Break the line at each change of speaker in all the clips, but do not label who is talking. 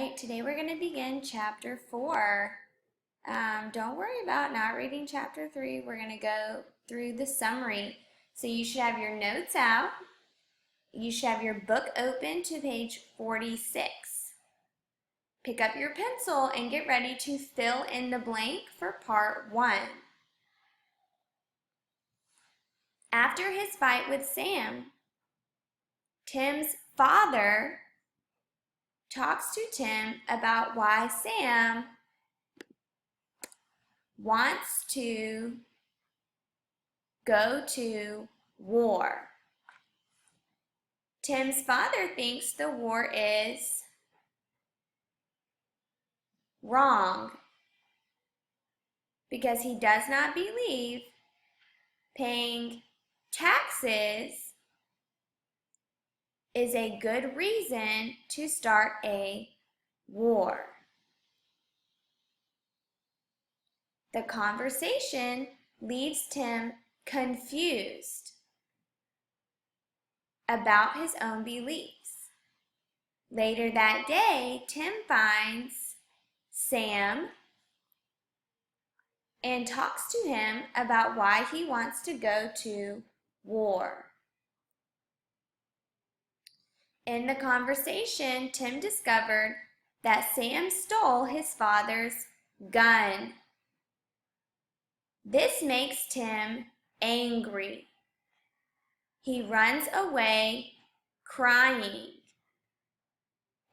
right, today we're going to begin chapter 4. Don't worry about not reading chapter 3. We're going to go through the summary. So you should have your notes out. You should have your book open to page 46. Pick up your pencil and get ready to fill in the blank for part 1. After his fight with Sam, Tim's father talks to Tim about why Sam wants to go to war. Tim's father thinks the war is wrong because he does not believe paying taxes is a good reason to start a war. The conversation leaves Tim confused about his own beliefs. Later that day, Tim finds Sam and talks to him about why he wants to go to war. In the conversation, Tim discovered that Sam stole his father's gun. This makes Tim angry. He runs away crying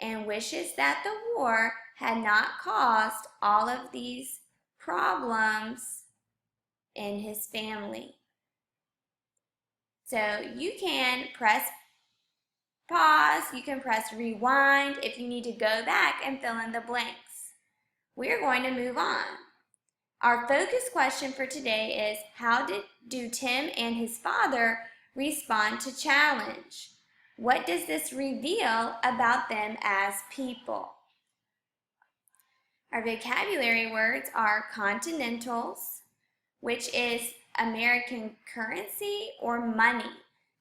and wishes that the war had not caused all of these problems in his family. So you can press pause, you can press rewind if you need to go back and fill in the blanks. We're going to move on. Our focus question for today is, how do Tim and his father respond to challenge? What does this reveal about them as people? Our vocabulary words are continentals, which is American currency or money.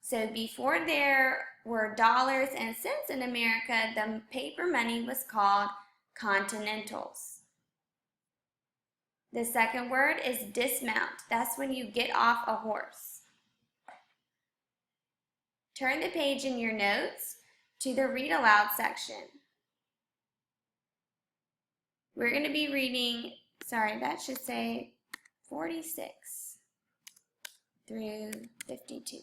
So before there were dollars and cents in America, the paper money was called continentals. The second word is dismount. That's when you get off a horse. Turn the page in your notes to the read aloud section. We're going to be reading, that should say 46 through 52.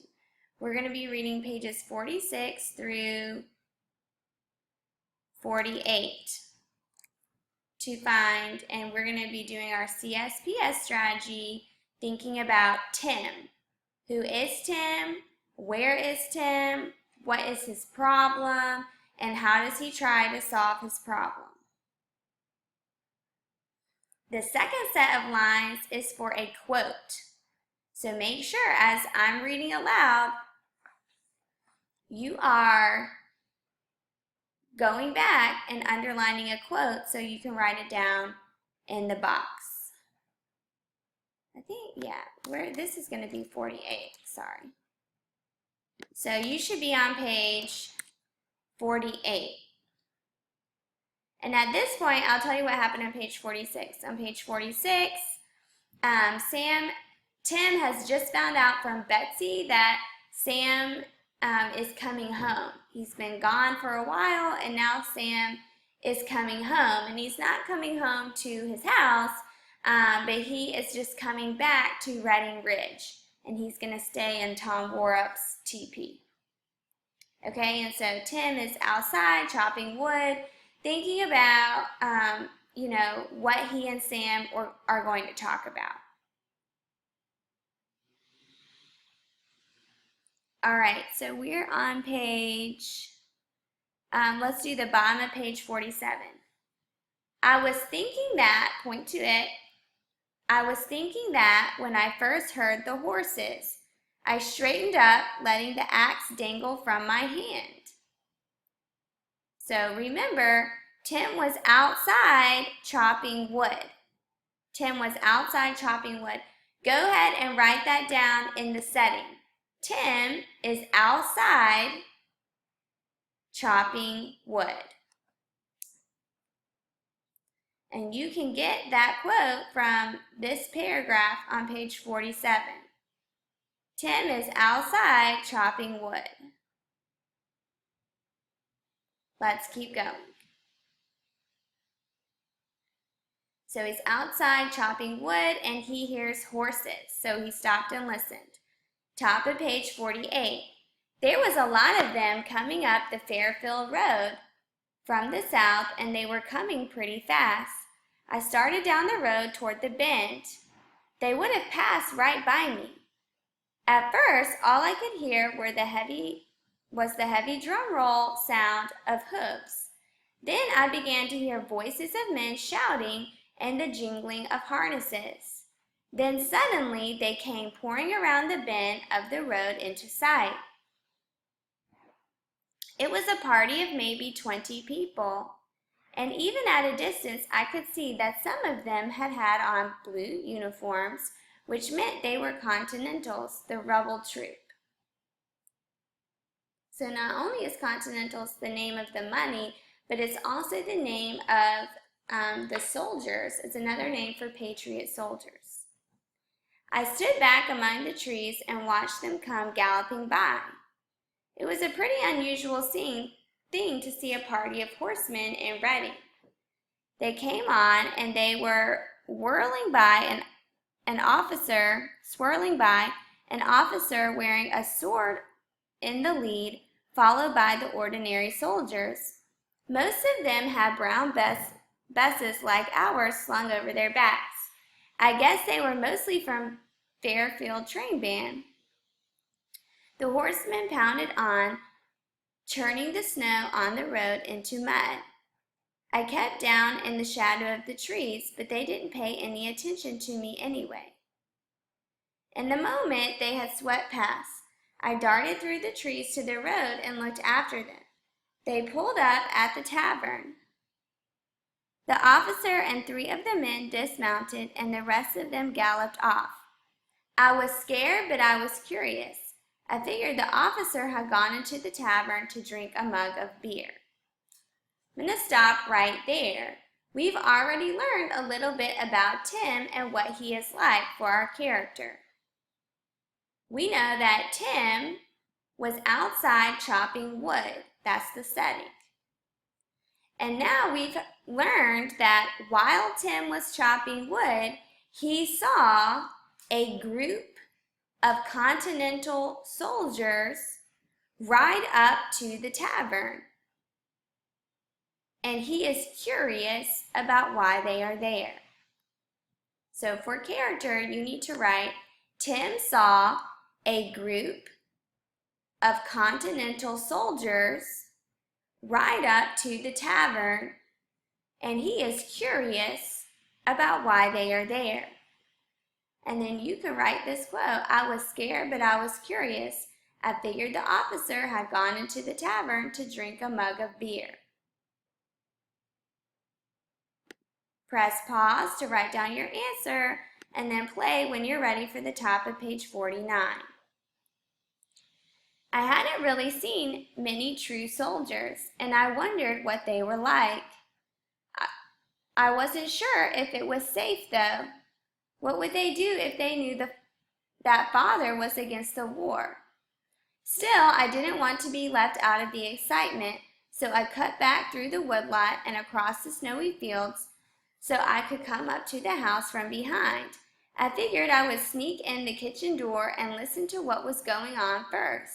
We're going to be reading pages 46 through 48 to find, and we're going to be doing our CSPS strategy, thinking about Tim. Who is Tim? Where is Tim? What is his problem? And how does he try to solve his problem? The second set of lines is for a quote. So make sure as I'm reading aloud, you are going back and underlining a quote so you can write it down in the box. I think, this is going to be 48, sorry. So you should be on page 48. And at this point, I'll tell you what happened on page 46. On page 46, Tim has just found out from Betsy that Sam is coming home. He's been gone for a while, and now Sam is coming home. And he's not coming home to his house, but he is just coming back to Redding Ridge. And he's going to stay in Tom Warup's teepee. Okay, and so Tim is outside chopping wood, thinking about, what he and Sam are going to talk about. All right, so we're on page, let's do the bottom of page 47. I was thinking that when I first heard the horses, I straightened up, letting the axe dangle from my hand. So remember, Tim was outside chopping wood. Tim was outside chopping wood. Go ahead and write that down in the setting. Tim is outside chopping wood. And you can get that quote from this paragraph on page 47. Tim is outside chopping wood. Let's keep going. So he's outside chopping wood and he hears horses. So he stopped and listened. Top of page 48. There was a lot of them coming up the Fairfield Road from the south, and they were coming pretty fast. I started down the road toward the bend. They would have passed right by me. At first, all I could hear was the heavy drum roll sound of hoofs. Then I began to hear voices of men shouting and the jingling of harnesses. Then suddenly they came pouring around the bend of the road into sight. It was a party of maybe 20 people, and even at a distance I could see that some of them had on blue uniforms, which meant they were Continentals, the rebel troop. So not only is Continentals the name of the money, but it's also the name of the soldiers. It's another name for patriot soldiers. I stood back among the trees and watched them come galloping by. It was a pretty unusual thing to see a party of horsemen in Reading. They came on and they were swirling by an officer wearing a sword in the lead, followed by the ordinary soldiers. Most of them had brown busses like ours slung over their backs. I guess they were mostly from Fairfield train band. The horsemen pounded on, churning the snow on the road into mud. I kept down in the shadow of the trees, but they didn't pay any attention to me anyway. In the moment they had swept past, I darted through the trees to the road and looked after them. They pulled up at the tavern. The officer and 3 of the men dismounted, and the rest of them galloped off. I was scared, but I was curious. I figured the officer had gone into the tavern to drink a mug of beer. I'm going to stop right there. We've already learned a little bit about Tim and what he is like for our character. We know that Tim was outside chopping wood. That's the setting. And now we've learned that while Tim was chopping wood, he saw a group of Continental soldiers ride up to the tavern. And he is curious about why they are there. So for character, you need to write, Tim saw a group of Continental soldiers ride up to the tavern, and he is curious about why they are there. And then you can write this quote, I was scared, but I was curious. I figured the officer had gone into the tavern to drink a mug of beer. Press pause to write down your answer, and then play when you're ready for the top of page 49. I hadn't really seen many true soldiers, and I wondered what they were like. I wasn't sure if it was safe, though. What would they do if they knew that father was against the war? Still, I didn't want to be left out of the excitement, so I cut back through the woodlot and across the snowy fields so I could come up to the house from behind. I figured I would sneak in the kitchen door and listen to what was going on first.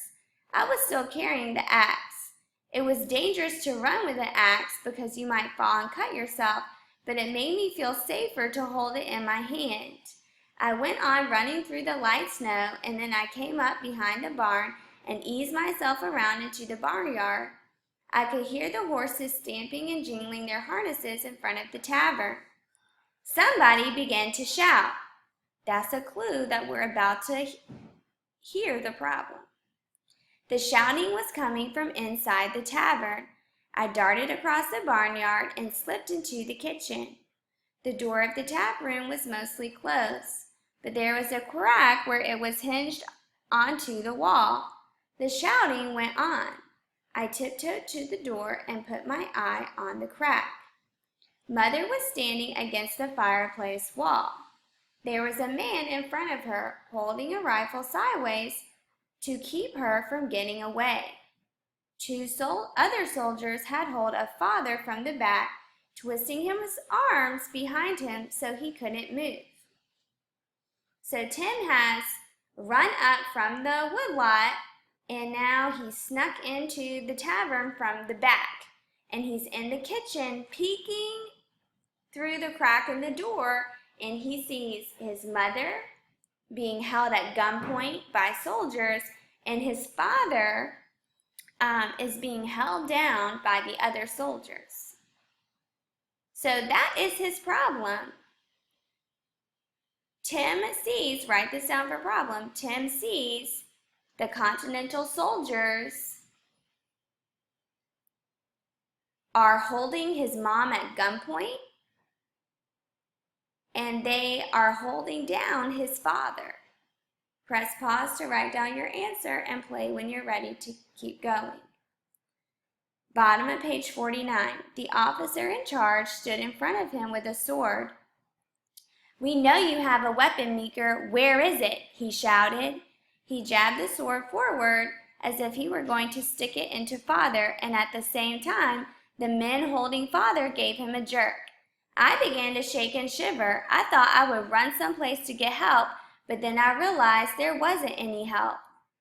I was still carrying the axe. It was dangerous to run with an axe because you might fall and cut yourself, but it made me feel safer to hold it in my hand. I went on running through the light snow, and then I came up behind the barn and eased myself around into the barnyard. I could hear the horses stamping and jingling their harnesses in front of the tavern. Somebody began to shout. That's a clue that we're about to hear the problem. The shouting was coming from inside the tavern. I darted across the barnyard and slipped into the kitchen. The door of the tap room was mostly closed, but there was a crack where it was hinged onto the wall. The shouting went on. I tiptoed to the door and put my eye on the crack. Mother was standing against the fireplace wall. There was a man in front of her, holding a rifle sideways to keep her from getting away. Two other soldiers had hold of Father from the back, twisting his arms behind him so he couldn't move. So Tim has run up from the woodlot, and now he's snuck into the tavern from the back. And he's in the kitchen peeking through the crack in the door, and he sees his mother being held at gunpoint by soldiers, and his father is being held down by the other soldiers. So that is his problem. Tim sees, write this down for problem, Tim sees the Continental soldiers are holding his mom at gunpoint, and they are holding down his father. Press pause to write down your answer and play when you're ready to keep going. Bottom of page 49. The officer in charge stood in front of him with a sword. "We know you have a weapon, Meeker. Where is it?" he shouted. He jabbed the sword forward as if he were going to stick it into Father, and at the same time, the men holding Father gave him a jerk. I began to shake and shiver. I thought I would run someplace to get help, but then I realized there wasn't any help.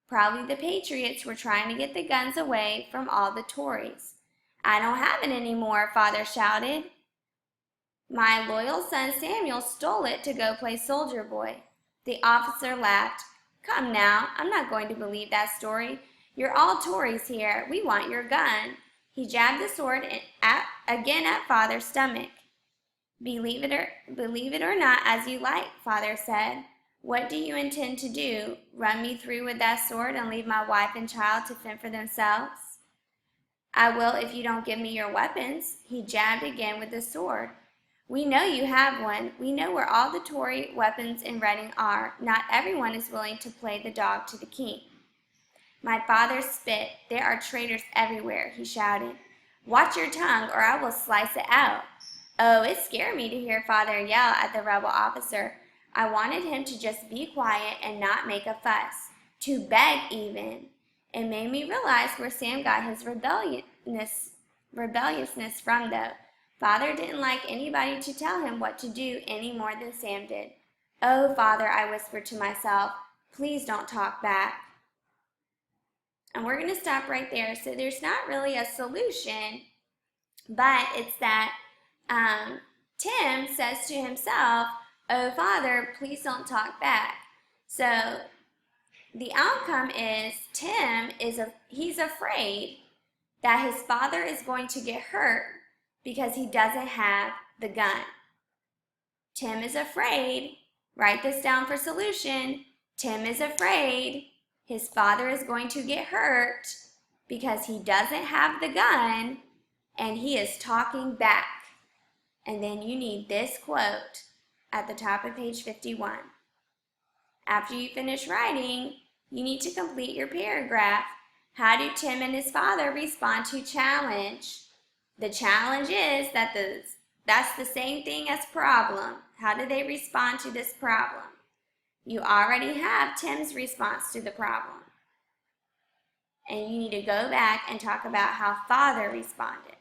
Probably the Patriots were trying to get the guns away from all the Tories. "I don't have it anymore," Father shouted. "My loyal son Samuel stole it to go play soldier boy." The officer laughed. "Come now, I'm not going to believe that story. You're all Tories here. We want your gun." He jabbed the sword again at Father's stomach. Believe it or not as you like," Father said. "What do you intend to do? Run me through with that sword and leave my wife and child to fend for themselves?" "I will if you don't give me your weapons." He jabbed again with the sword. "We know you have one. We know where all the Tory weapons in Reading are. Not everyone is willing to play the dog to the king." My father spit. "There are traitors everywhere," he shouted. "Watch your tongue or I will slice it out." Oh, it scared me to hear Father yell at the rebel officer. I wanted him to just be quiet and not make a fuss, to beg even. It made me realize where Sam got his rebelliousness from, though. Father didn't like anybody to tell him what to do any more than Sam did. "Oh, Father," I whispered to myself, "please don't talk back." And we're going to stop right there. So there's not really a solution, but it's that Tim says to himself, "Oh, Father, please don't talk back." So the outcome is he's afraid that his father is going to get hurt because he doesn't have the gun. Tim is afraid. Write this down for solution. Tim is afraid his father is going to get hurt because he doesn't have the gun and he is talking back. And then you need this quote at the top of page 51. After you finish writing, you need to complete your paragraph. How do Tim and his father respond to challenge? The challenge is that's the same thing as problem. How do they respond to this problem? You already have Tim's response to the problem. And you need to go back and talk about how Father responded.